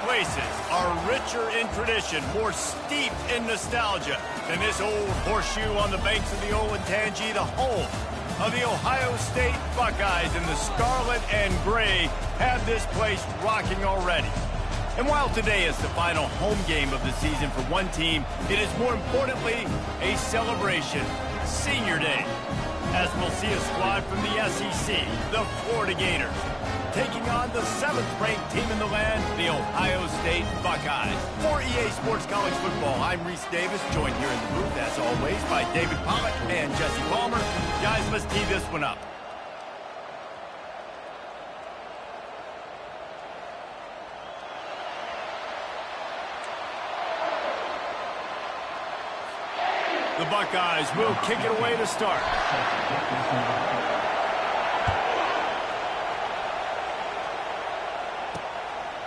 places are richer in tradition, more steeped in nostalgia than this old horseshoe on the banks of the Olentangy, the home of the Ohio State Buckeyes. And the scarlet and gray have this place rocking already. And while today is the final home game of the season for one team, it is more importantly a celebration, Senior Day, as we'll see a squad from the SEC, the Florida Gators, taking on the 7th-ranked team in the land, the Ohio State Buckeyes. For EA Sports College Football, I'm Reese Davis, joined here in the booth, as always, by David Pollack and Jesse Palmer. Guys, let's tee this one up. The Buckeyes will kick it away to start.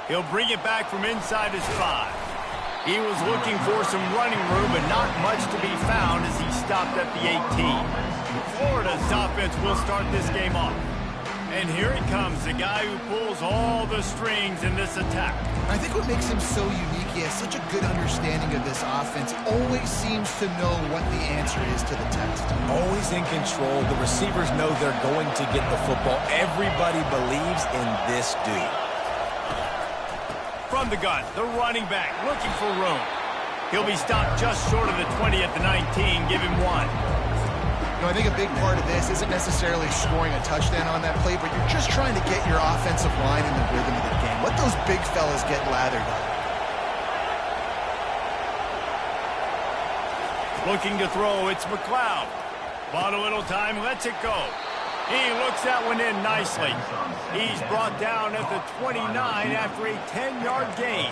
He'll bring it back from inside his 5. He was looking for some running room, but not much to be found as he stopped at the 18. Florida's offense will start this game off. And here he comes, the guy who pulls all the strings in this attack. I think what makes him so unique, he has such a good understanding of this offense. Always seems to know what the answer is to the test. Always in control. The receivers know they're going to get the football. Everybody believes in this dude. From the gun, the running back looking for room. He'll be stopped just short of the 20 at the 19. Give him 1. You know, I think a big part of this isn't necessarily scoring a touchdown on that play, but you're just trying to get your offensive line in the rhythm of the game. Let those big fellas get lathered up. Looking to throw, it's McLeod. Bought a little time, lets it go. He looks that one in nicely. He's brought down at the 29 after a 10-yard gain.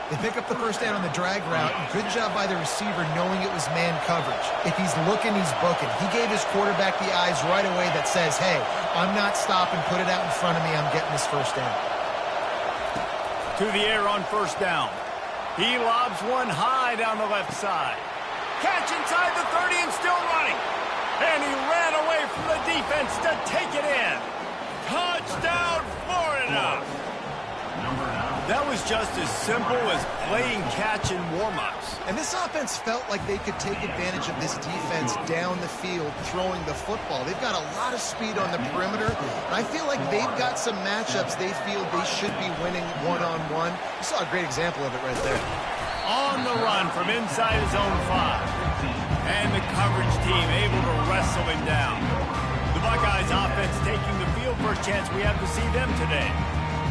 They pick up the first down on the drag route. Good job by the receiver knowing it was man coverage. If he's looking, he's booking. He gave his quarterback the eyes right away that says, hey, I'm not stopping. Put it out in front of me. I'm getting this first down. To the air on first down. He lobs one high down the left side. Catch inside the 30 and still running. And he ran away from the defense to take it in. Touchdown, Florida! That was just as simple as playing catch in warm-ups. And this offense felt like they could take advantage of this defense down the field, throwing the football. They've got a lot of speed on the perimeter, and I feel like they've got some matchups they feel they should be winning one-on-one. You saw a great example of it right there. On the run from inside his own 5. And the coverage team able to wrestle him down. The Buckeyes offense taking the field. First chance we have to see them today.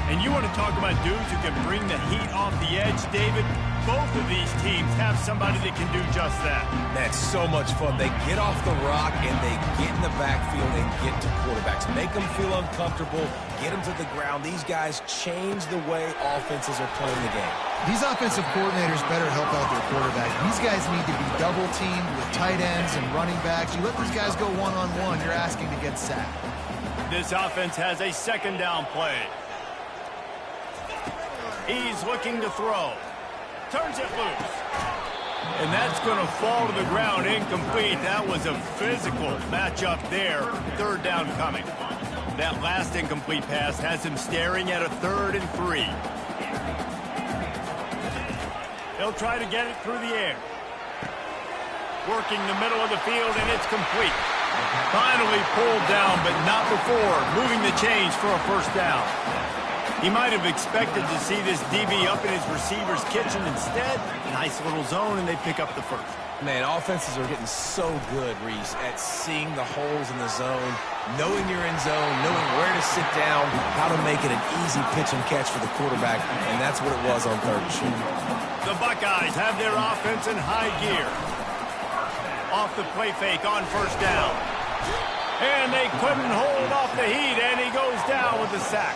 And you want to talk about dudes who can bring the heat off the edge, David? Both of these teams have somebody that can do just that. That's so much fun. They get off the rock and they get in the backfield and get to quarterbacks. Make them feel uncomfortable, get them to the ground. These guys change the way offenses are playing the game. These offensive coordinators better help out their quarterback. These guys need to be double-teamed with tight ends and running backs. You let these guys go one-on-one, you're asking to get sacked. This offense has a second down play. He's looking to throw. Turns it loose. And that's going to fall to the ground incomplete. That was a physical matchup there. Third down coming. That last incomplete pass has him staring at a 3rd and 3. He'll try to get it through the air. Working the middle of the field, and it's complete. Finally pulled down, but not before moving the chains for a first down. He might have expected to see this DB up in his receiver's kitchen. Instead, nice little zone, and they pick up the first. Man, offenses are getting so good, Reese, at seeing the holes in the zone, knowing you're in zone, knowing where to sit down, how to make it an easy pitch and catch for the quarterback, and that's what it was on 3rd and short. The Buckeyes have their offense in high gear. Off the play fake on first down. And they couldn't hold off the heat, and he goes down with the sack.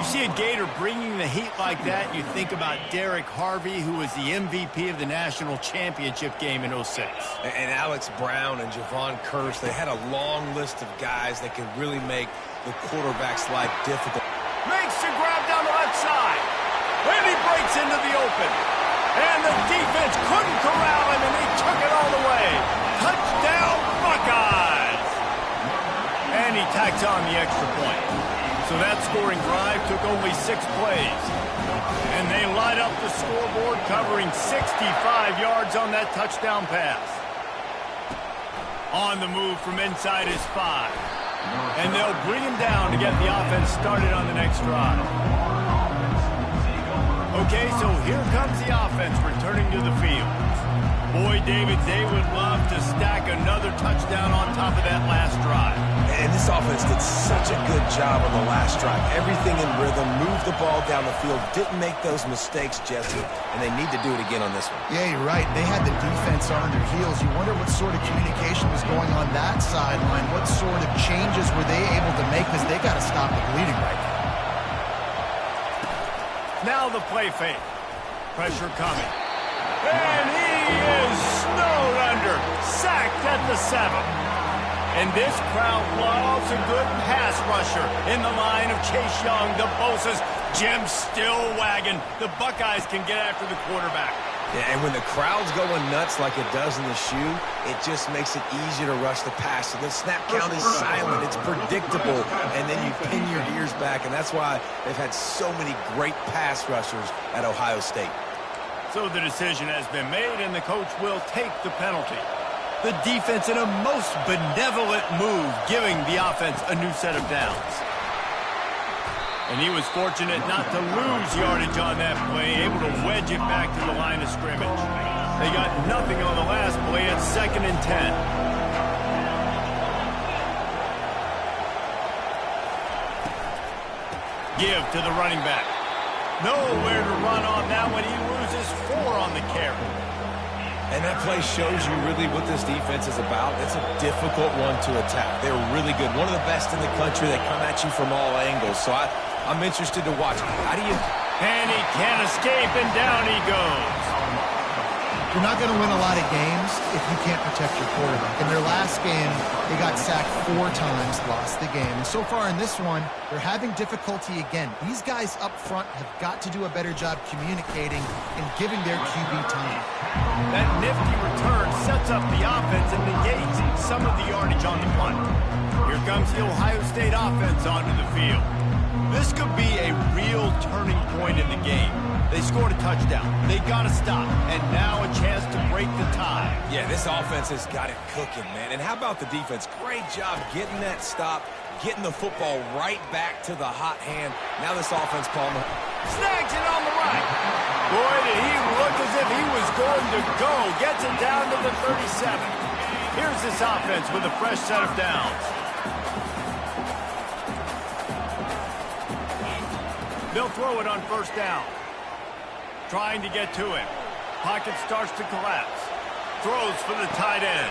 You see a Gator bringing the heat like that, you think about Derek Harvey, who was the MVP of the national championship game in 06. And Alex Brown and Javon Curse, they had a long list of guys that could really make the quarterback's life difficult. Makes the grab down the left side. And he breaks into the open. And the defense couldn't corral him, and they took it all the way. Touchdown, Buckeyes! And he tacks on the extra point. So that scoring drive took only 6 plays. And they light up the scoreboard, covering 65 yards on that touchdown pass. On the move from inside his 5. And they'll bring him down to get the offense started on the next drive. Okay, so here comes the offense returning to the field. Boy, David, they would love to stack another touchdown on top of that last drive. And this offense did such a good job on the last drive. Everything in rhythm, moved the ball down the field, didn't make those mistakes, Jesse, and they need to do it again on this one. Yeah, you're right. They had the defense on their heels. You wonder what sort of communication was going on that sideline. What sort of changes were they able to make, because they got to stop the bleeding right Now now. the play fake. Pressure coming. And he is snowed under. Sacked at the 7. And this crowd loves a good pass rusher in the line of Chase Young, the Bosa's. Jim still wagging. The Buckeyes can get after the quarterback. Yeah, and when the crowd's going nuts like it does in the shoe, it just makes it easier to rush the pass. So the snap count is silent. It's predictable. And then you pin your ears back. And that's why they've had so many great pass rushers at Ohio State. So the decision has been made, and the coach will take the penalty. The defense in a most benevolent move, giving the offense a new set of downs. And he was fortunate not to lose yardage on that play, able to wedge it back to the line of scrimmage. They got nothing on the last play at 2nd and 10. Give to the running back. Nowhere to run on that when he loses 4 on the carry. And that play shows you really what this defense is about. It's a difficult one to attack. They're really good. One of the best in the country. They come at you from all angles. So I'm interested to watch. How do you... And he can't escape, and down he goes. You're not going to win a lot of games if you can't protect your quarterback. In their last game, they got sacked 4 times, lost the game. And so far in this one, they're having difficulty again. These guys up front have got to do a better job communicating and giving their QB time. That nifty return sets up the offense and negates some of the yardage on the punt. Here comes the Ohio State offense onto the field. This could be a real turning point in the game. They scored a touchdown. They got to stop. And now a chance to break the tie. Yeah, this offense has got it cooking, man. And how about the defense? Great job getting that stop, getting the football right back to the hot hand. Now this offense, Palmer. Snags it on the right. Boy, did he look as if he was going to go. Gets it down to the 37. Here's this offense with a fresh set of downs. They'll throw it on 1st down. Trying to get to him. Pocket starts to collapse. Throws for the tight end.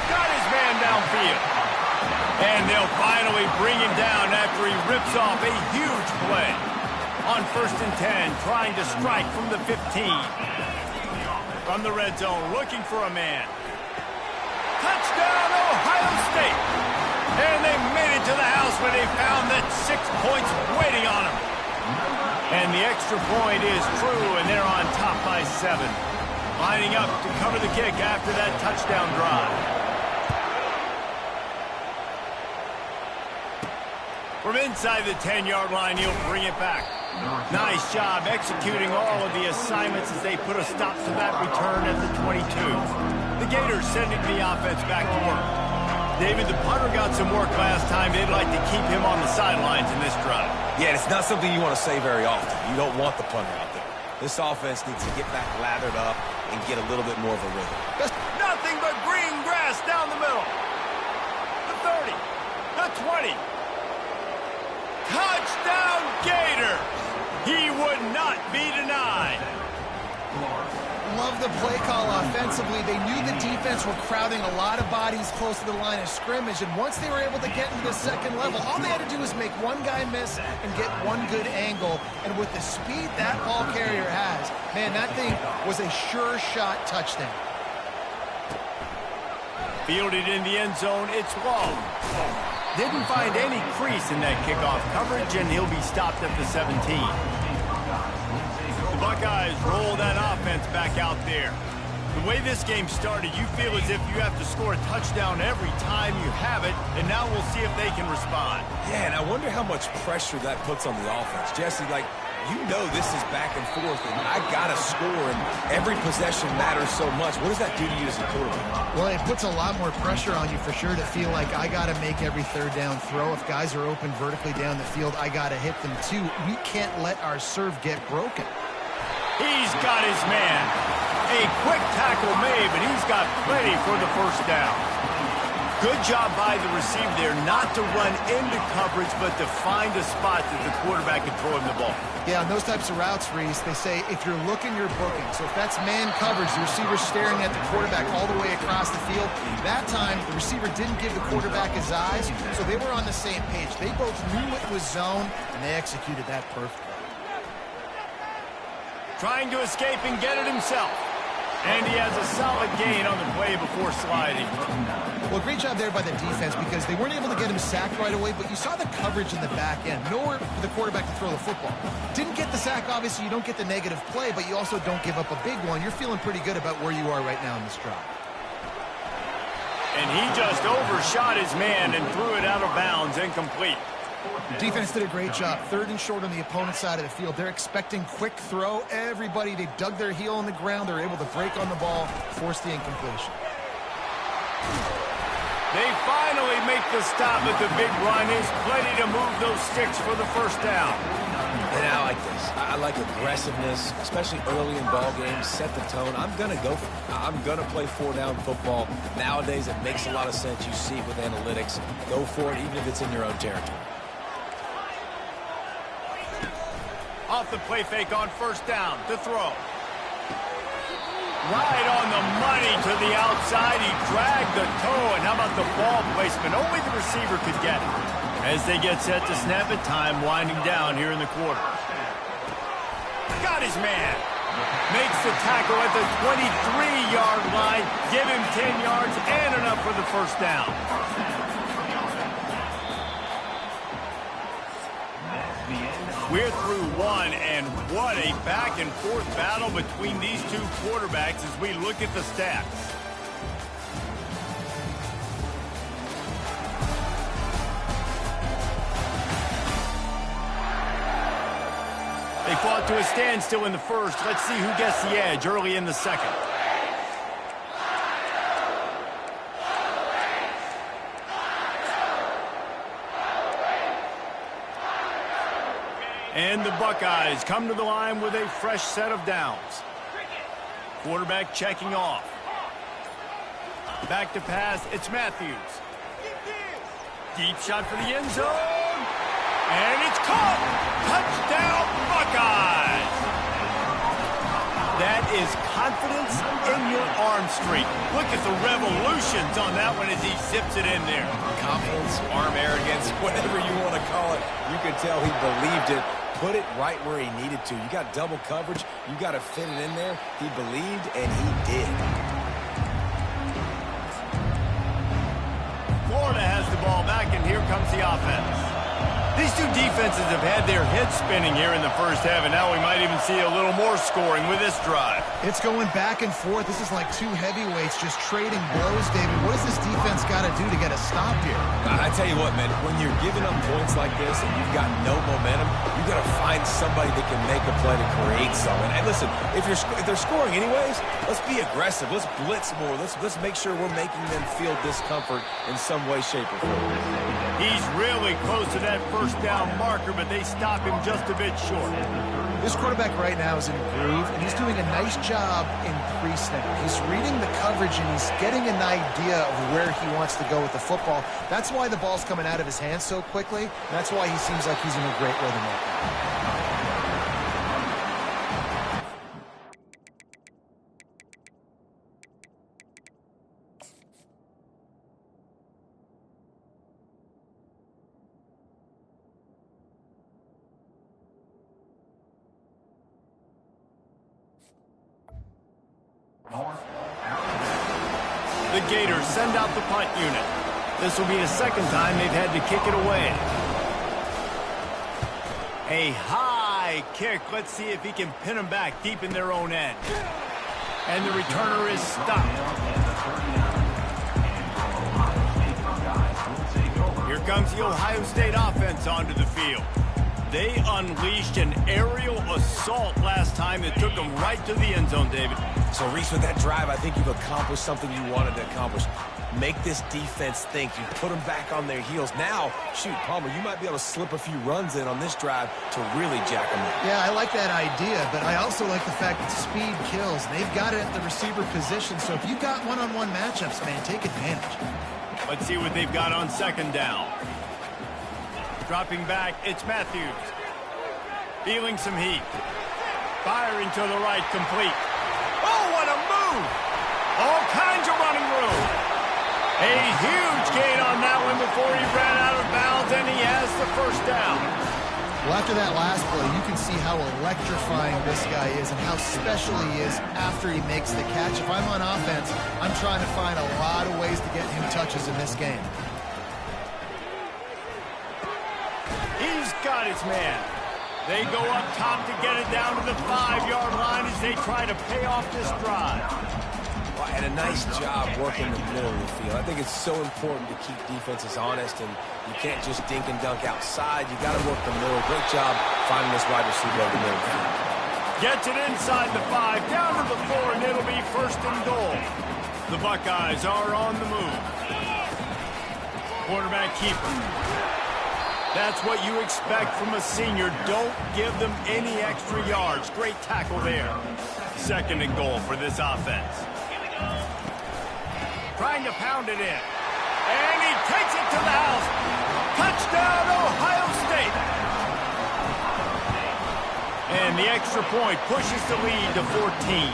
Got his man downfield. And they'll finally bring him down after he rips off a huge play. On 1st and 10, trying to strike from the 15. From the red zone, looking for a man. Touchdown, Ohio State. And they made it to the house when they found that 6 points waiting on them. And the extra point is true, and they're on top by 7. Lining up to cover the kick after that touchdown drive. From inside the 10-yard line, he'll bring it back. Nice job executing all of the assignments as they put a stop to that return at the 22. The Gators sending the offense back to work. David, the punter got some work last time. They'd like to keep him on the sidelines in this drive. Yeah, it's not something you want to say very often. You don't want the punter out there. This offense needs to get back lathered up and get a little bit more of a rhythm. Nothing but green grass down the middle. The 30. The 20. Touchdown Gators! He would not be denied. Love the play call offensively. They knew the defense were crowding a lot of bodies close to the line of scrimmage, and once they were able to get into the second level, all they had to do was make one guy miss and get one good angle. And with the speed that ball carrier has, man, that thing was a sure shot touchdown. Fielded in the end zone, it's long. Didn't find any crease in that kickoff coverage, and he'll be stopped at the 17. The Buckeyes roll that offense back out there. The way this game started, you feel as if you have to score a touchdown every time you have it, and now we'll see if they can respond. Yeah, and I wonder how much pressure that puts on the offense. Jesse, like, you know this is back and forth, and I got to score, and every possession matters so much. What does that do to you as a quarterback? Well, it puts a lot more pressure on you for sure to feel like I got to make every third down throw. If guys are open vertically down the field, I got to hit them too. We can't let our serve get broken. He's got his man. A quick tackle made, but he's got plenty for the first down. Good job by the receiver there not to run into coverage, but to find a spot that the quarterback can throw him the ball. Yeah, on those types of routes, Reese, they say if you're looking, you're booking. So if that's man coverage, the receiver's staring at the quarterback all the way across the field. That time, the receiver didn't give the quarterback his eyes, so they were on the same page. They both knew it was zone, and they executed that perfectly. Trying to escape and get it himself. And he has a solid gain on the play before sliding. Well, great job there by the defense because they weren't able to get him sacked right away, but you saw the coverage in the back end. Nowhere for the quarterback to throw the football. Didn't get the sack, obviously. You don't get the negative play, but you also don't give up a big one. You're feeling pretty good about where you are right now in this drive. And he just overshot his man and threw it out of bounds, incomplete. The defense did a great job. Third and short on the opponent's side of the field. They're expecting quick throw. Everybody, they dug their heel on the ground. They're able to break on the ball, force the incompletion. They finally make the stop at the big run. Is plenty to move those sticks for the first down. And I like this. I like aggressiveness, especially early in ball games. Set the tone. I'm going to go for it. I'm going to play four-down football. Nowadays, it makes a lot of sense. You see it with analytics. Go for it, even if it's in your own territory. Off the play fake on first down to throw. Right on the money to the outside. He dragged the toe, and how about the ball placement? Only the receiver could get it. As they get set to snap it, time winding down here in the quarter. Got his man. Makes the tackle at the 23-yard line. Give him 10 yards and enough for the first down. We're through one, and what a back-and-forth battle between these two quarterbacks as we look at the stats. They fought to a standstill in the first. Let's see who gets the edge early in the second. And the Buckeyes come to the line with a fresh set of downs. Quarterback checking off. Back to pass, it's Matthews. Deep shot for the end zone. And it's caught. Touchdown, Buckeyes. That is confidence in your arm streak. Look at the revolutions on that one as he zips it in there. Confidence, arm arrogance, whatever you want to call it. You could tell he believed it. Put it right where he needed to. You got double coverage. You got to fit it in there. He believed, and he did. Florida has the ball back, and here comes the offense. These two defenses have had their heads spinning here in the first half, and now we might even see a little more scoring with this drive. It's going back and forth. This is like two heavyweights just trading blows, David. What does this defense got to do to get a stop here? I tell you what, man, when you're giving up points like this and you've got no momentum, you got to find somebody that can make a play to create something. And listen, if they're scoring anyways, let's be aggressive. Let's blitz more. Let's make sure we're making them feel discomfort in some way, shape, or form. He's really close to that first down marker, but they stop him just a bit short. This quarterback right now is in a groove, and he's doing a nice job in pre-snap. He's reading the coverage, and he's getting an idea of where he wants to go with the football. That's why the ball's coming out of his hands so quickly. And that's why he seems like he's in a great rhythm right now. The Gators send out the punt unit. This will be the second time they've had to kick it away. A high kick. Let's see if he can pin them back deep in their own end. And the returner is stopped. Here comes the Ohio State offense onto the field. They unleashed an aerial assault last time that took them right to the end zone, David. So, Reese, with that drive, I think you've accomplished something you wanted to accomplish. Make this defense think. You put them back on their heels. Now, shoot, Palmer, you might be able to slip a few runs in on this drive to really jack them up. Yeah, I like that idea, but I also like the fact that speed kills. They've got it at the receiver position, so if you've got one-on-one matchups, man, take advantage. Let's see what they've got on second down. Dropping back, it's Matthews. Feeling some heat. Firing to the right, complete. Oh, what a move! All kinds of running room. A huge gain on that one before he ran out of bounds, and he has the first down. Well, after that last play, you can see how electrifying this guy is and how special he is after he makes the catch. If I'm on offense, I'm trying to find a lot of ways to get him touches in this game. He's got his man. They go up top to get it down to the 5-yard line as they try to pay off this drive. Well, and a nice job working the middle of the field. I think it's so important to keep defenses honest, and you can't just dink and dunk outside. You got to work the middle. Great job finding this wide receiver over the middle of the field. Gets it inside the 5, down to the 4, and it'll be first and goal. The Buckeyes are on the move. Quarterback keeper. That's what you expect from a senior. Don't give them any extra yards. Great tackle there. Second and goal for this offense. Trying to pound it in. And he takes it to the house. Touchdown, Ohio State. And the extra point pushes the lead to 14.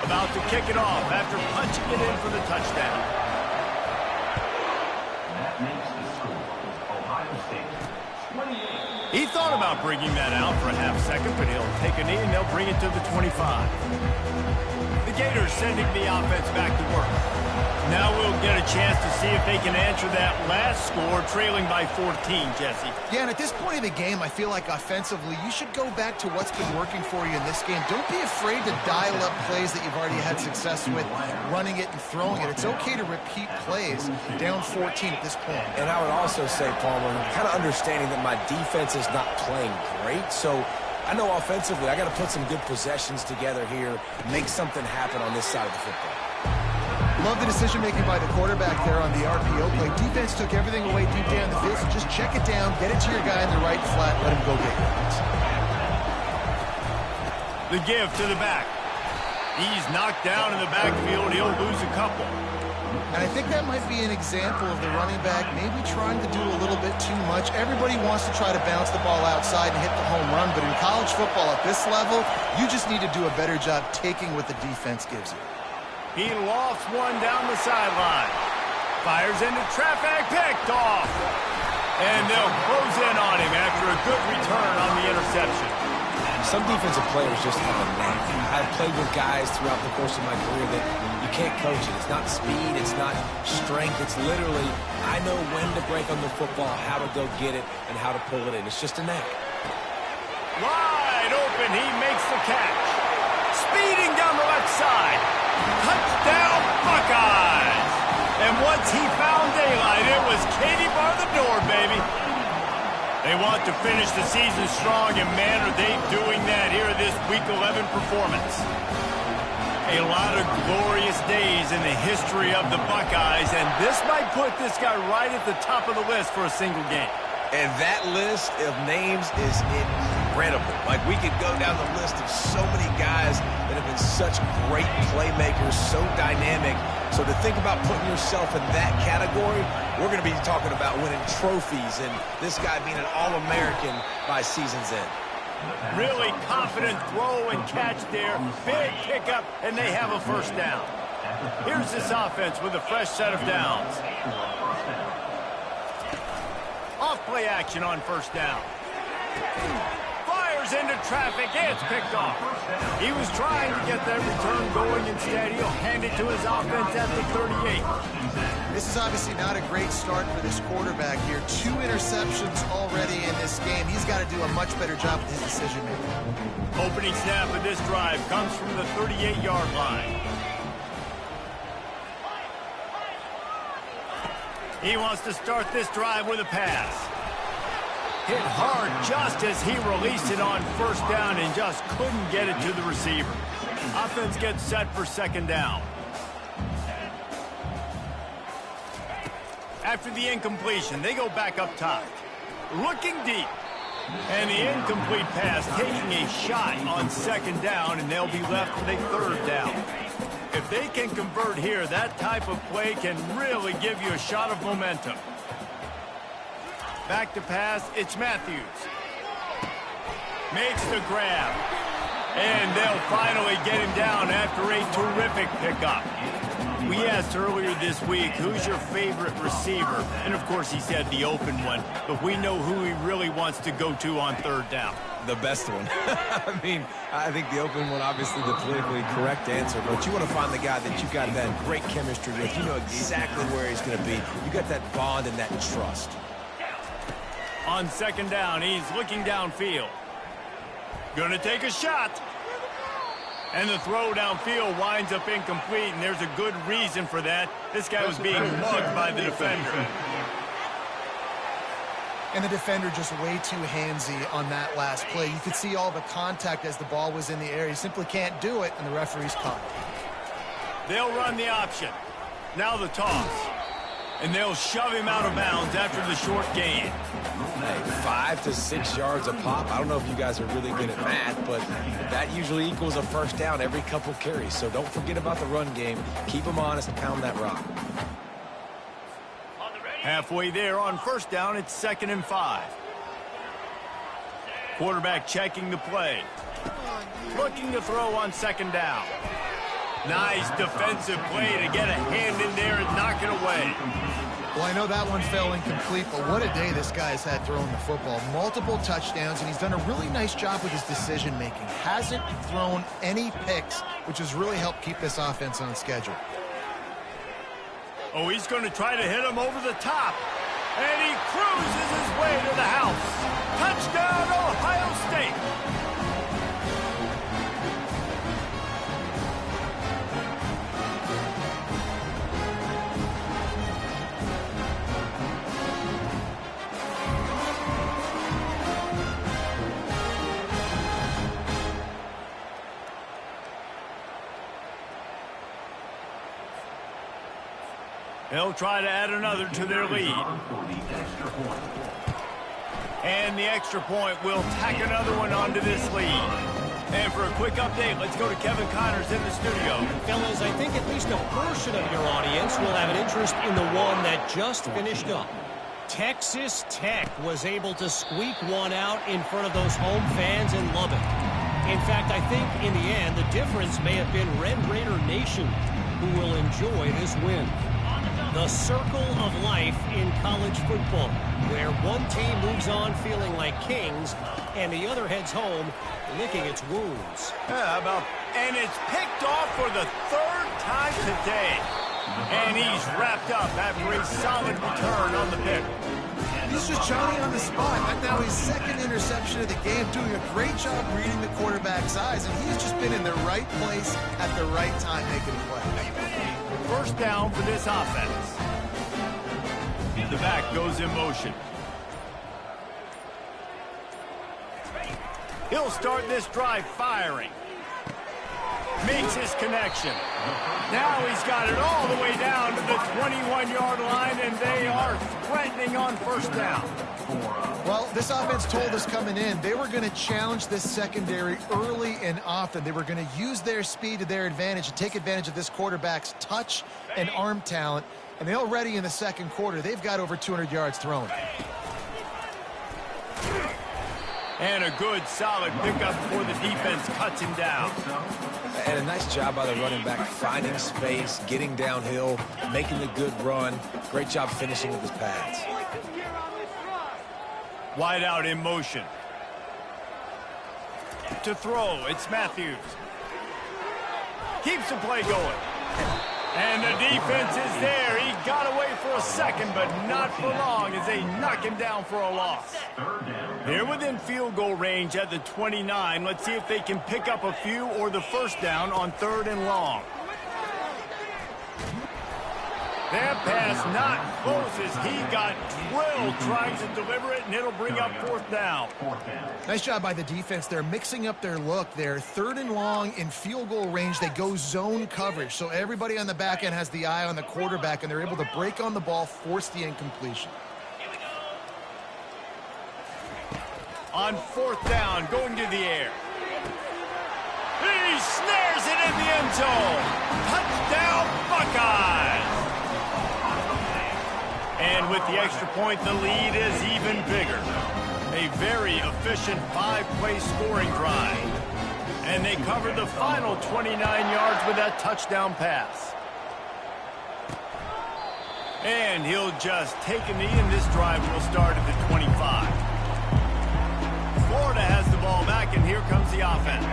About to kick it off after punching it in for the touchdown. He thought about bringing that out for a half second, but he'll take a knee and they'll bring it to the 25. The Gators sending the offense back to work. Now we'll get a chance to see if they can answer that last score, trailing by 14, Jesse. Yeah, and at this point in the game, I feel like offensively, you should go back to what's been working for you in this game. Don't be afraid to dial up plays that you've already had success with, running it and throwing it. It's okay to repeat plays down 14 at this point. And I would also say, Palmer, kind of understanding that my defense is not playing great, so I know offensively I got to put some good possessions together here, make something happen on this side of the football. Love the decision-making by the quarterback there on the RPO play. Defense took everything away deep down the field, so just check it down, get it to your guy in the right flat, let him go get yards. The give to the back. He's knocked down in the backfield. He'll lose a couple. And I think that might be an example of the running back maybe trying to do a little bit too much. Everybody wants to try to bounce the ball outside and hit the home run, but in college football at this level, you just need to do a better job taking what the defense gives you. He lofts one down the sideline. Fires into traffic, picked off. And they'll close in on him after a good return on the interception. Some defensive players just have a knack. I've played with guys throughout the course of my career that you can't coach it. It's not speed, it's not strength. It's literally, I know when to break on the football, how to go get it, and how to pull it in. It's just a knack. Wide open, he makes the catch. Speeding down the left side. Touchdown, Buckeyes! And once he found daylight, it was Katie bar the door, baby. They want to finish the season strong, and man, are they doing that here in this Week 11 performance. A lot of glorious days in the history of the Buckeyes, and this might put this guy right at the top of the list for a single game. And that list of names is incredible. Like, we could go down the list of so many guys that have been such great playmakers, so dynamic. So to think about putting yourself in that category, we're going to be talking about winning trophies and this guy being an All-American by season's end. Really confident throw and catch there. Big pickup, and they have a first down. Here's this offense with a fresh set of downs. Off play action on first down. Fires tears into traffic. It's picked off. He was trying to get that return going. Instead, he'll hand it to his offense at the 38. This is obviously not a great start for this quarterback here. 2 interceptions already in this game. He's got to do a much better job with his decision-making. Opening snap of this drive comes from the 38-yard line. He wants to start this drive with a pass. Hit hard just as he released it on first down and just couldn't get it to the receiver. Offense gets set for second down. After the incompletion, they go back up top. Looking deep. And the incomplete pass taking a shot on second down, and they'll be left with a third down. If they can convert here, that type of play can really give you a shot of momentum. Back to pass, it's Matthews. Makes the grab. And they'll finally get him down after a terrific pickup. We asked earlier this week, who's your favorite receiver? And, of course, he said the open one. But we know who he really wants to go to on third down. The best one. I mean, I think the open one, obviously the politically correct answer, but you want to find the guy that you got that great chemistry with. You know exactly where he's going to be. You got that bond and that trust. On second down, he's looking downfield. Gonna take a shot. And the throw downfield winds up incomplete, and there's a good reason for that. This guy was being mugged by the defender. And the defender just way too handsy on that last play. You could see all the contact as the ball was in the air. He simply can't do it, and the referee's caught. They'll run the option. Now the toss. And they'll shove him out of bounds after the short gain. Hey, 5 to 6 yards a pop. I don't know if you guys are really good at math, but that usually equals a first down every couple carries. So don't forget about the run game. Keep them honest and pound that rock. Halfway there on first down, it's 2nd and 5. Quarterback checking the play. Looking to throw on second down. Nice defensive play to get a hand in there and knock it away. Well, I know that one fell incomplete, but what a day this guy's had throwing the football. Multiple touchdowns, and he's done a really nice job with his decision-making. Hasn't thrown any picks, which has really helped keep this offense on schedule. Oh, he's going to try to hit him over the top. And he cruises his way to the house. Touchdown, Ohio State. They'll try to add another to their lead. And the extra point will tack another one onto this lead. And for a quick update, let's go to Kevin Connors in the studio. Fellas, I think at least a portion of your audience will have an interest in the one that just finished up. Texas Tech was able to squeak one out in front of those home fans in Lubbock. In fact, I think in the end, the difference may have been Red Raider Nation who will enjoy this win. The circle of life in college football, where one team moves on feeling like kings and the other heads home licking its wounds. And it's picked off for the 3rd time today. And he's wrapped up after a solid return on the pick. He's just Johnny on the spot. That's now his 2nd interception of the game, doing a great job reading the quarterback's eyes, and he's just been in the right place at the right time making a play. First down for this offense. The back goes in motion. He'll start this drive firing. Makes his connection. Now he's got it all the way down to the 21-yard line, and they are threatening on first down. Well, this offense told us coming in they were going to challenge this secondary early and often. They were going to use their speed to their advantage and take advantage of this quarterback's touch and arm talent. And they already in the second quarter, they've got over 200 yards thrown. And a good, solid pickup before the defense cuts him down. And a nice job by the running back, finding space, getting downhill, making the good run. Great job finishing with his pads. Wide out in motion. to throw. It's Matthews. Keeps the play going. And the defense is there. He got away for a second, but not for long as they knock him down for a loss. They're within field goal range at the 29. Let's see if they can pick up a few or the first down on 3rd and long. That pass not close as he got drilled trying to deliver it, and it'll bring up 4th down. Nice job by the defense. They're mixing up their look. They're 3rd and long in field goal range. They go zone coverage, so everybody on the back end has the eye on the quarterback, and they're able to break on the ball, force the incompletion. On 4th down, going to the air. He snares it in the end zone. Touchdown, Buckeyes! And with the extra point, the lead is even bigger. A very efficient 5-play scoring drive. And they cover the final 29 yards with that touchdown pass. And he'll just take a knee, and this drive will start at the 25. Florida has the ball back, and here comes the offense.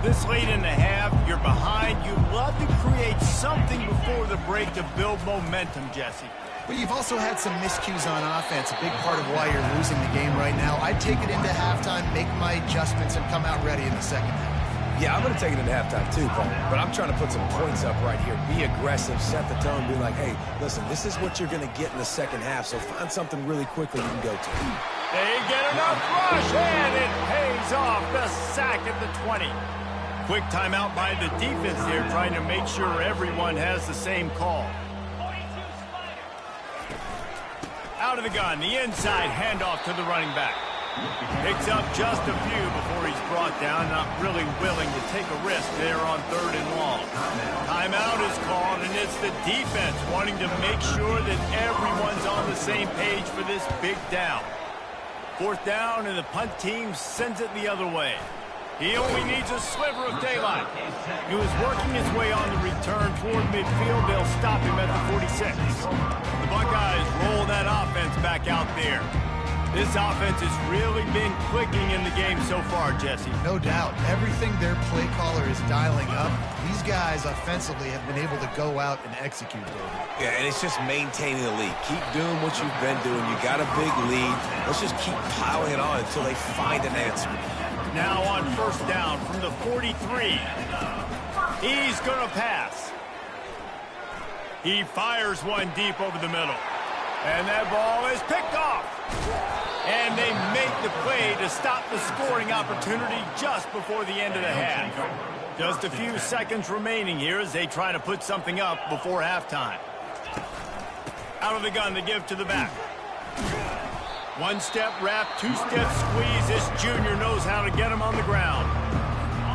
This late in the half, you're behind. You love to create something before the break to build momentum, Jesse. But you've also had some miscues on offense, a big part of why you're losing the game right now. I'd take it into halftime, make my adjustments, and come out ready in the second half. Yeah, I'm going to take it into halftime too, Paul. But I'm trying to put some points up right here. Be aggressive, set the tone, be like, hey, listen, this is what you're going to get in the second half, so find something really quickly you can go to. They get enough rush, and it pays off. The sack at the 20. Quick timeout by the defense there, trying to make sure everyone has the same call. Out of the gun, the inside handoff to the running back. Picks up just a few before he's brought down, not really willing to take a risk there on 3rd and long. Timeout is called, and it's the defense wanting to make sure that everyone's on the same page for this big down. 4th down, and the punt team sends it the other way. He only needs a sliver of daylight. He was working his way on the return toward midfield. They'll stop him at the 46. The Buckeyes roll that offense back out there. This offense has really been clicking in the game so far, Jesse. No doubt. Everything their play caller is dialing up, these guys offensively have been able to go out and execute, David. Yeah, and it's just maintaining the lead. Keep doing what you've been doing. You got a big lead. Let's just keep piling it on until they find an answer. Now on 1st down from the 43. He's going to pass. He fires one deep over the middle. And that ball is picked off. And they make the play to stop the scoring opportunity just before the end of the half. Just a few seconds remaining here as they try to put something up before halftime. Out of the gun, the give to the back. One-step wrap, two-step squeeze. This junior knows how to get him on the ground.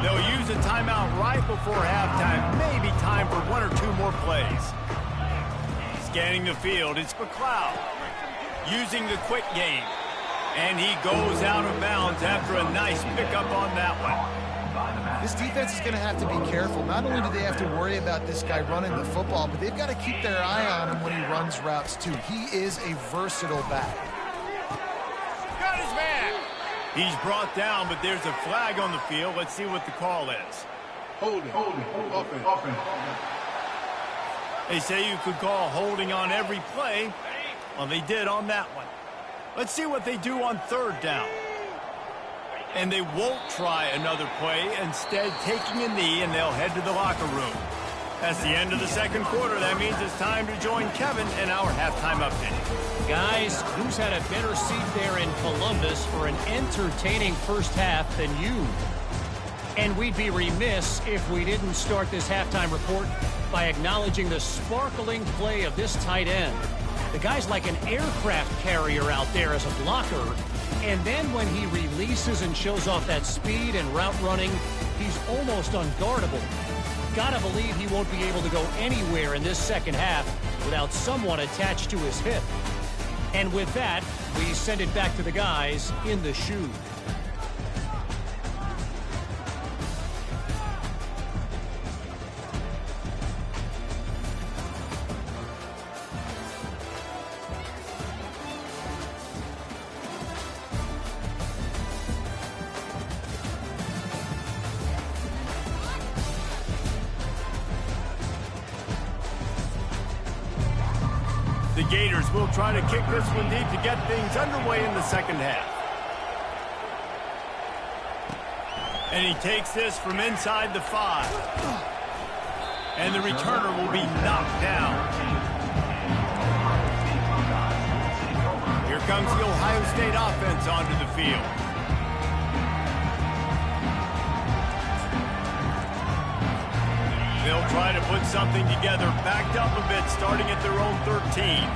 They'll use a timeout right before halftime. Maybe time for one or two more plays. Scanning the field, it's McLeod. Using the quick game. And he goes out of bounds after a nice pickup on that one. This defense is going to have to be careful. Not only do they have to worry about this guy running the football, but they've got to keep their eye on him when he runs routes too. He is a versatile back. Got his man. He's brought down, but there's a flag on the field. Let's see what the call is. Holding. Offense. They say you could call holding on every play. Well, they did on that one. Let's see what they do on 3rd down. And they won't try another play, instead taking a knee, and they'll head to the locker room. That's the end of the second quarter. That means it's time to join Kevin in our halftime update. Guys, who's had a better seat there in Columbus for an entertaining first half than you? And we'd be remiss if we didn't start this halftime report by acknowledging the sparkling play of this tight end. The guy's like an aircraft carrier out there as a blocker. And then when he releases and shows off that speed and route running, he's almost unguardable. Gotta believe he won't be able to go anywhere in this second half without someone attached to his hip. And with that, we send it back to the guys in the shoe. The Gators will try to kick this one deep to get things underway in the second half. And he takes this from inside the 5. And the returner will be knocked down. Here comes the Ohio State offense onto the field. They'll try to put something together, backed up a bit, starting at their own 13.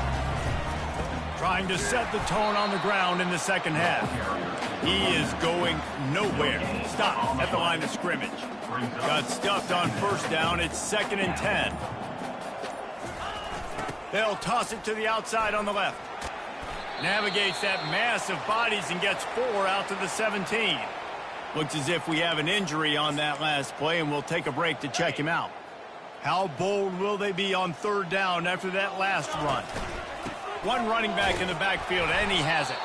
Trying to set the tone on the ground in the second half. He is going nowhere. Stop at the line of scrimmage. Got stuffed on first down. It's 2nd and 10. They'll toss it to the outside on the left. Navigates that mass of bodies and gets 4 out to the 17. Looks as if we have an injury on that last play, and we'll take a break to check him out. How bold will they be on 3rd down after that last run? One running back in the backfield, and he has it.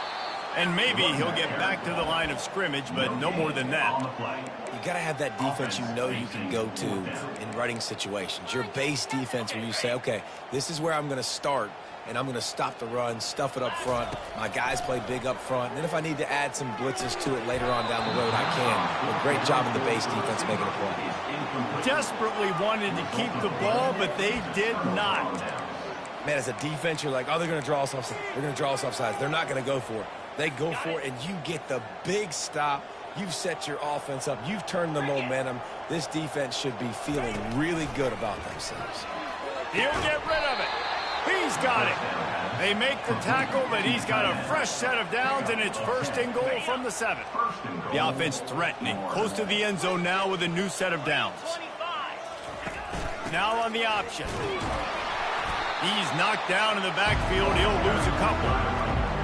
And maybe he'll get back to the line of scrimmage, but no more than that. You got to have that defense you know you can go to in running situations. Your base defense where you say, okay, this is where I'm going to start, and I'm going to stop the run, stuff it up front. My guys play big up front. And then if I need to add some blitzes to it later on down the road, I can. But great job in the base defense making a play. Desperately wanted to keep the ball, but they did not. Man, as a defense, you're like, oh, they're going to draw us offside. They're going to draw us offside. They're not going to go for it. They go for it, and you get the big stop. You've set your offense up. You've turned the momentum. This defense should be feeling really good about themselves. He'll get rid of it. He's got it. They make the tackle, but he's got a fresh set of downs, and it's 1st and goal from the 7. The offense threatening. Close to the end zone now with a new set of downs. Now on the option. He's knocked down in the backfield. He'll lose a couple.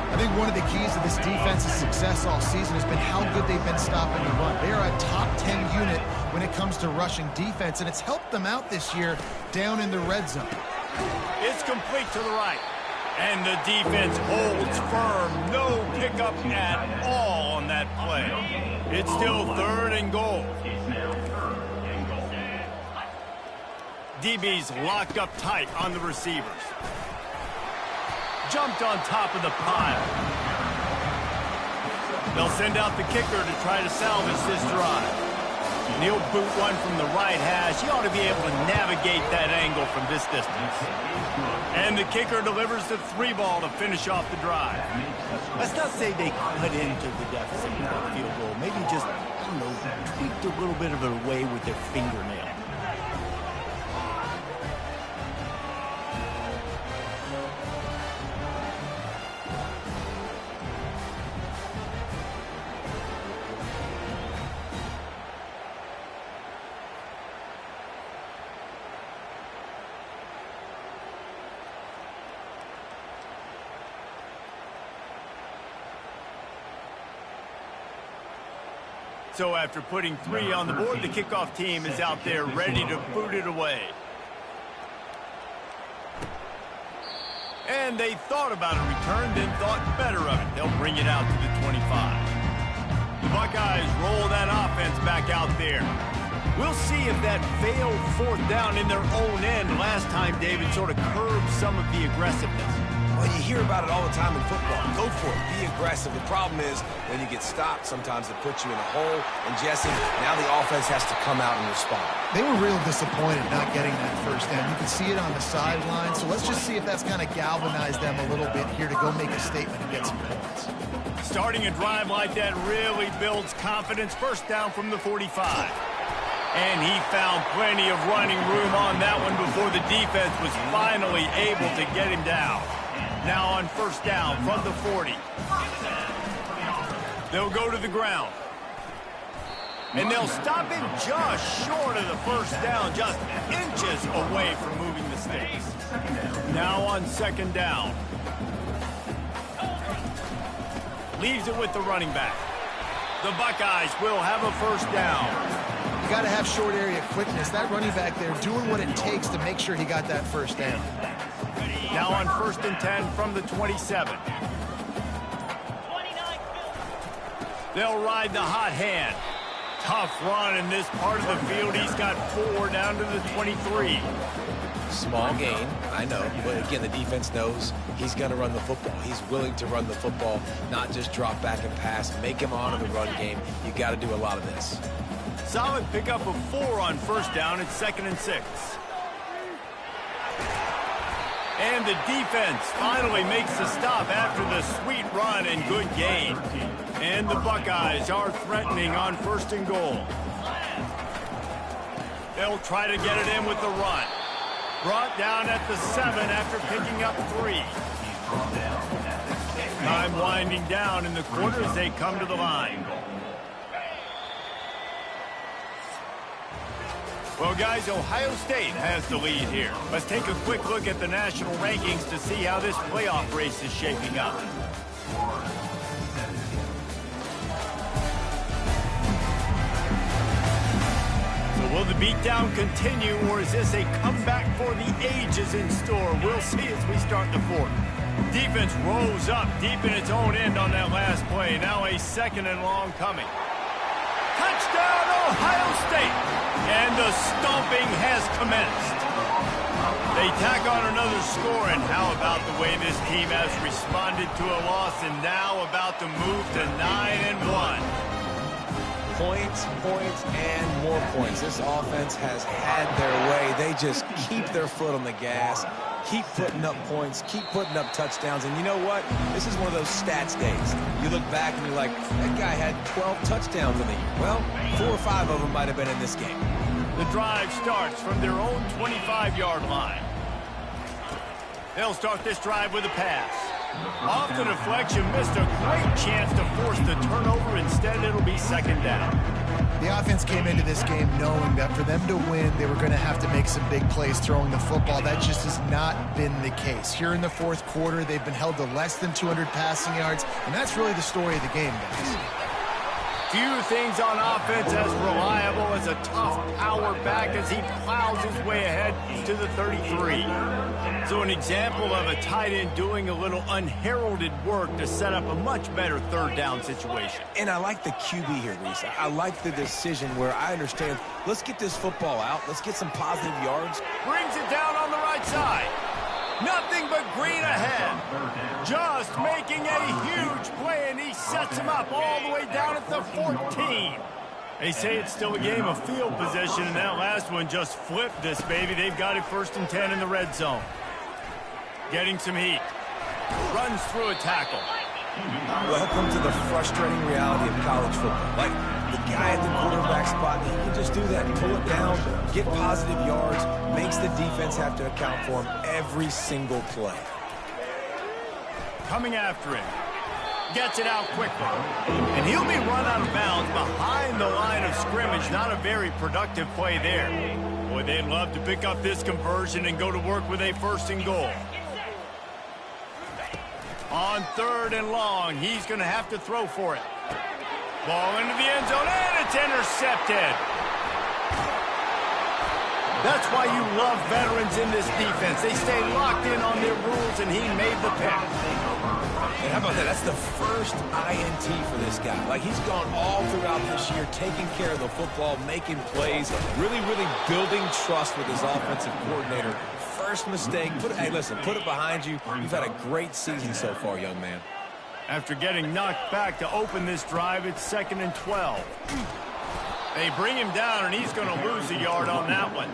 I think one of the keys to this defense's success all season has been how good they've been stopping the run. They are a top 10 unit when it comes to rushing defense, and it's helped them out this year down in the red zone. It's complete to the right. And the defense holds firm. No pickup at all on that play. It's still 3rd and goal. DB's locked up tight on the receivers. Jumped on top of the pile. They'll send out the kicker to try to salvage this drive. And he'll boot one from the right hash. He ought to be able to navigate that angle from this distance. And the kicker delivers the 3-ball to finish off the drive. Let's not say they cut into the deficit with that field goal. Maybe just, I don't know, tweaked a little bit of it away with their fingernail. So after putting 3 on the board, the kickoff team is out there ready to boot it away. And they thought about a return, then thought better of it. They'll bring it out to the 25. The Buckeyes roll that offense back out there. We'll see if that failed 4th down in their own end last time, David, sort of curbed some of the aggressiveness. Well, you hear about it all the time in football. Go for it. Be aggressive. The problem is when you get stopped, sometimes it puts you in a hole. And, Jesse, now the offense has to come out and respond. They were real disappointed not getting that 1st down. You can see it on the sideline. So let's just see if that's kind of galvanized them a little bit here to go make a statement and get some points. Starting a drive like that really builds confidence. 1st down from the 45. And he found plenty of running room on that one before the defense was finally able to get him down. Now on 1st down from the 40. They'll go to the ground. And they'll stop him just short of the 1st down, just inches away from moving the sticks. Now on 2nd down. Leaves it with the running back. The Buckeyes will have a 1st down. You got to have short area quickness. That running back there doing what it takes to make sure he got that 1st down. Now on 1st and 10 from the 27. They'll ride the hot hand. Tough run in this part of the field. He's got 4 down to the 23. Small gain, I know, but again, the defense knows he's going to run the football. He's willing to run the football, not just drop back and pass, make him honor the run game. You got to do a lot of this. Solid pickup of 4 on first down. It's 2nd and 6. And the defense finally makes the stop after the sweet run and good gain. And the Buckeyes are threatening on 1st and goal. They'll try to get it in with the run. Brought down at the 7 after picking up 3. Time winding down in the quarter as they come to the line. Well, guys, Ohio State has the lead here. Let's take a quick look at the national rankings to see how this playoff race is shaping up. So will the beatdown continue, or is this a comeback for the ages in store? We'll see as we start the 4th. Defense rose up deep in its own end on that last play. Now a 2nd and long coming. Touchdown, Ohio State! And the stomping has commenced. They tack on another score, and how about the way this team has responded to a loss and now about to move to 9-1. Points, and more points. This offense has had their way. They just keep their foot on the gas, keep putting up points, keep putting up touchdowns. And you know what? This is one of those stats days. You look back and you're like, that guy had 12 touchdowns in the year. Well, 4 or 5 of them might have been in this game. The drive starts from their own 25-yard line. They'll start this drive with a pass. Off the deflection, missed a great chance to force the turnover. Instead, it'll be 2nd down. The offense came into this game knowing that for them to win, they were going to have to make some big plays throwing the football. That just has not been the case. Here in the 4th quarter, they've been held to less than 200 passing yards, and that's really the story of the game, guys. Few things on offense as reliable as a tough power back as he plows his way ahead to the 33. So an example of a tight end doing a little unheralded work to set up a much better 3rd down situation. And I like the QB here, Reese. I like the decision where I understand, let's get this football out. Let's get some positive yards. Brings it down on the right side. Nothing but green ahead. Just making a huge play, and he sets him up all the way down at the 14. They say it's still a game of field position, and that last one just flipped this baby. They've got it 1st and 10 in the red zone. Getting some heat. Runs through a tackle. Welcome to the frustrating reality of college football. Like, the guy at the quarterback spot, he can just do that, pull it down, get positive yards, makes the defense have to account for him every single play. Coming after him. Gets it out quickly. And he'll be run out of bounds behind the line of scrimmage. Not a very productive play there. Boy, they'd love to pick up this conversion and go to work with a 1st and goal. On 3rd and long, he's going to have to throw for it. Ball into the end zone, and it's intercepted. That's why you love veterans in this defense. They stay locked in on their rules, and he made the pick. And how about that? That's the first INT for this guy. Like, he's gone all throughout this year, taking care of the football, making plays, really building trust with his offensive coordinator. First mistake. Hey, listen, put it behind you. You've had a great season so far, young man. After getting knocked back to open this drive, it's 2nd and 12. They bring him down, and he's going to lose a yard on that one.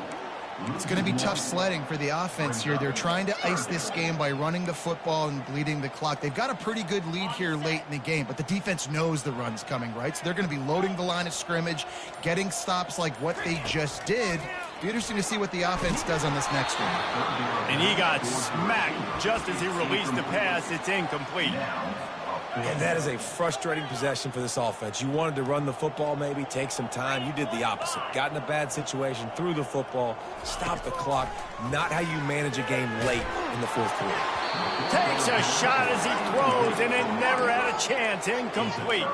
It's going to be tough sledding for the offense here. They're trying to ice this game by running the football and bleeding the clock. They've got a pretty good lead here late in the game, but the defense knows the run's coming, right? So they're going to be loading the line of scrimmage, getting stops like what they just did. Be interesting to see what the offense does on this next one. And he got smacked just as he released the pass. It's incomplete. And that is a frustrating possession for this offense. You wanted to run the football, maybe take some time. You did the opposite. Got in a bad situation, threw the football, stopped the clock. Not how you manage a game late in the 4th quarter. Takes a shot as he throws, and it never had a chance. Incomplete.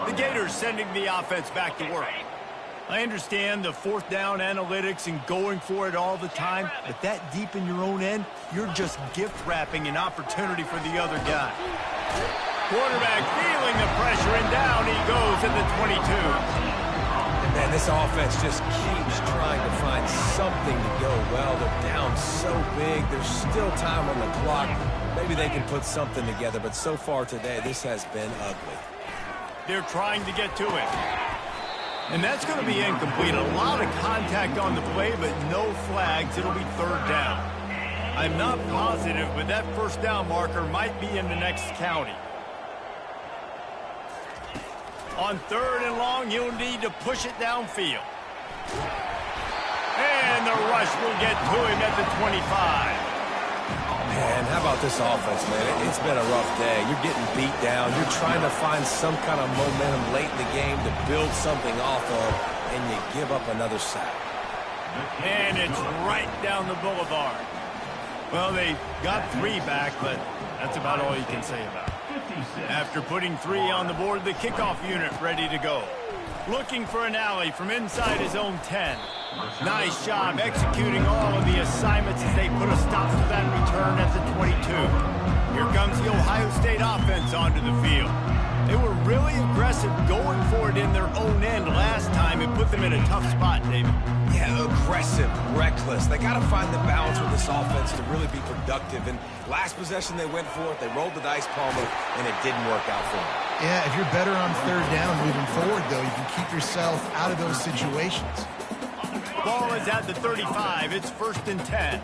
The Gators sending the offense back to work. I understand the 4th down analytics and going for it all the time, but that deep in your own end, you're just gift-wrapping an opportunity for the other guy. Quarterback feeling the pressure, and down he goes at the 22. And man, this offense just keeps trying to find something everything to go well. They're down so big. There's still time on the clock. Maybe they can put something together, but so far today, this has been ugly. They're trying to get to it. And that's going to be incomplete. A lot of contact on the play, but no flags. It'll be third down. I'm not positive, but that first down marker might be in the next county. On third and long, you'll need to push it downfield. And the rush will get to him at the 25. Man, how about this offense, man? It's been a rough day. You're getting beat down. You're trying to find some kind of momentum late in the game to build something off of, and you give up another sack. And it's right down the boulevard. Well, they got 3 back, but that's about all you can say about it. After putting 3 on the board, the kickoff unit ready to go. Looking for an alley from inside his own 10. Nice job executing all of the assignments as they put a stop to that return at the 22. Here comes the Ohio State offense onto the field. They were really aggressive going for it in their own end last time. It put them in a tough spot, David. Yeah, aggressive, reckless. They got to find the balance with this offense to really be productive. And last possession they went for it. They rolled the dice, Palmer, and it didn't work out for them. Yeah, if you're better on third down moving forward, though, you can keep yourself out of those situations. Ball is at the 35. It's 1st and 10.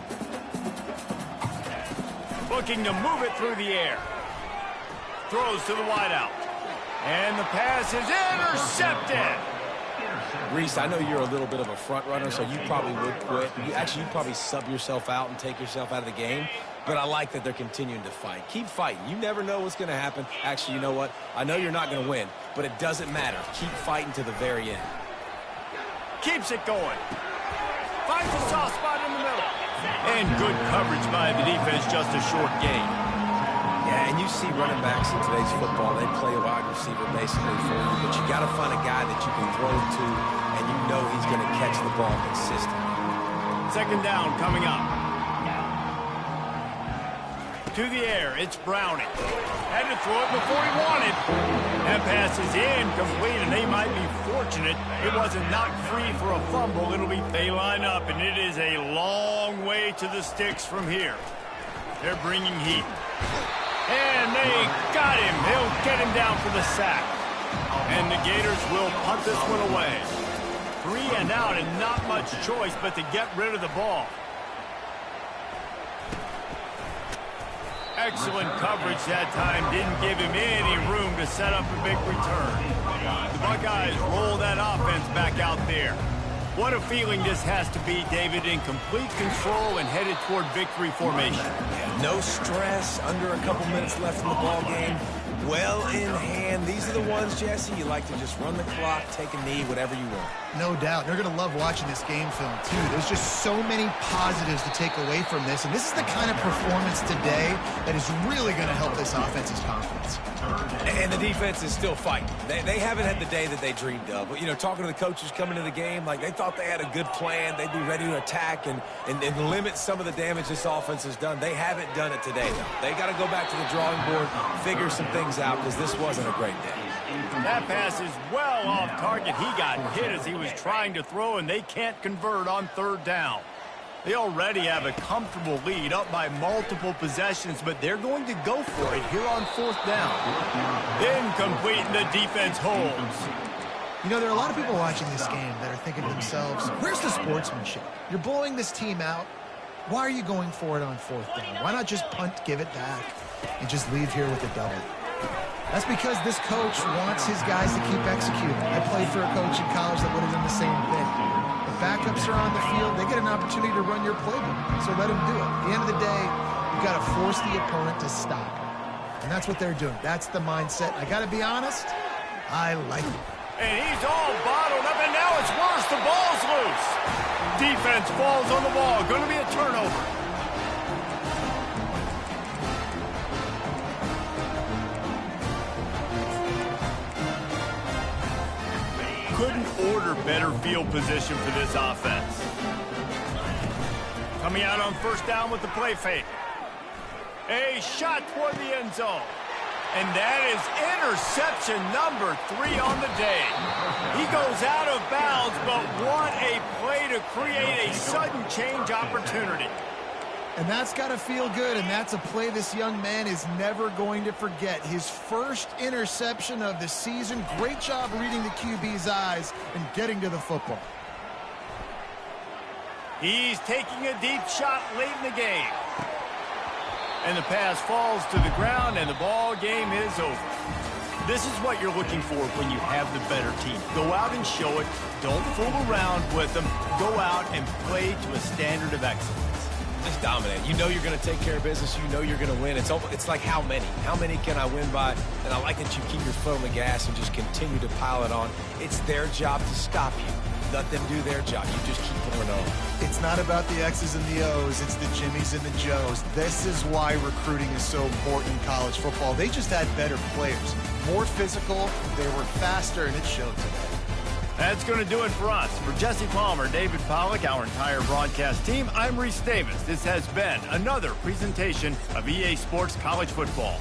Looking to move it through the air. Throws to the wideout. And the pass is intercepted. Reese, I know you're a little bit of a front runner, so you probably would quit. You'd probably sub yourself out and take yourself out of the game. But I like that they're continuing to fight. Keep fighting. You never know what's going to happen. Actually, you know what? I know you're not going to win, but it doesn't matter. Keep fighting to the very end. Keeps it going. Finds a soft spot in the middle. And good coverage by the defense, just a short gain. Yeah, and you see running backs in today's football, they play a wide receiver basically for you, but you got to find a guy that you can throw to, and you know he's going to catch the ball consistently. 2nd down coming up. To the air, it's Browning. Had to throw it before he wanted. That pass is incomplete, and they might be fortunate it wasn't knocked free for a fumble. They line up, and it is a long way to the sticks from here. They're bringing heat. And they got him. They'll get him down for the sack. And the Gators will punt this one away. 3 and out, and not much choice but to get rid of the ball. Excellent coverage that time. Didn't give him any room to set up a big return. The Buckeyes roll that offense back out there. What a feeling this has to be, David, in complete control and headed toward victory formation. No stress, under a couple minutes left in the ball game. Well in hand. These are the ones, Jesse, you like to just run the clock, take a knee, whatever you want. No doubt. They're going to love watching this game film, too. There's just so many positives to take away from this, and this is the kind of performance today that is really going to help this offense's confidence. And the defense is still fighting. They haven't had the day that they dreamed of. But, you know, talking to the coaches coming to the game, like they thought they had a good plan. They'd be ready to attack and limit some of the damage this offense has done. They haven't done it today, though. They got to go back to the drawing board, figure some things out, because this wasn't a great day. That pass is well off target. He got hit as he was trying to throw, and they can't convert on 3rd down. They already have a comfortable lead, up by multiple possessions, but they're going to go for it here on 4th down. Incomplete, and the defense holds. You know, there are a lot of people watching this game that are thinking to themselves, where's the sportsmanship? You're blowing this team out. Why are you going for it on 4th down? Why not just punt, give it back, and just leave here with a double? That's because this coach wants his guys to keep executing. I played for a coach in college that would have done the same thing. The backups are on the field. They get an opportunity to run your playbook, so let them do it. At the end of the day, you've got to force the opponent to stop. And that's what they're doing. That's the mindset. I got to be honest, I like it. And he's all bottled up, and now it's worse. The ball's loose. Defense falls on the ball. Going to be a turnover. Couldn't order better field position for this offense. Coming out on 1st down with the play fake. A shot toward the end zone. And that is interception number 3 on the day. He goes out of bounds, but what a play to create a sudden change opportunity. And that's got to feel good, and that's a play this young man is never going to forget. His first interception of the season. Great job reading the QB's eyes and getting to the football. He's taking a deep shot late in the game. And the pass falls to the ground, and the ball game is over. This is what you're looking for when you have the better team. Go out and show it. Don't fool around with them. Go out and play to a standard of excellence. Just dominate. You know you're going to take care of business. You know you're going to win. It's like how many? How many can I win by? And I like that you keep your foot on the gas and just continue to pile it on. It's their job to stop you. Let them do their job. You just keep pouring on. It's not about the X's and the O's. It's the Jimmies and the Joes. This is why recruiting is so important in college football. They just had better players. More physical. They were faster, and it showed today. That's going to do it for us. For Jesse Palmer, David Pollack, our entire broadcast team, I'm Reese Davis. This has been another presentation of EA Sports College Football.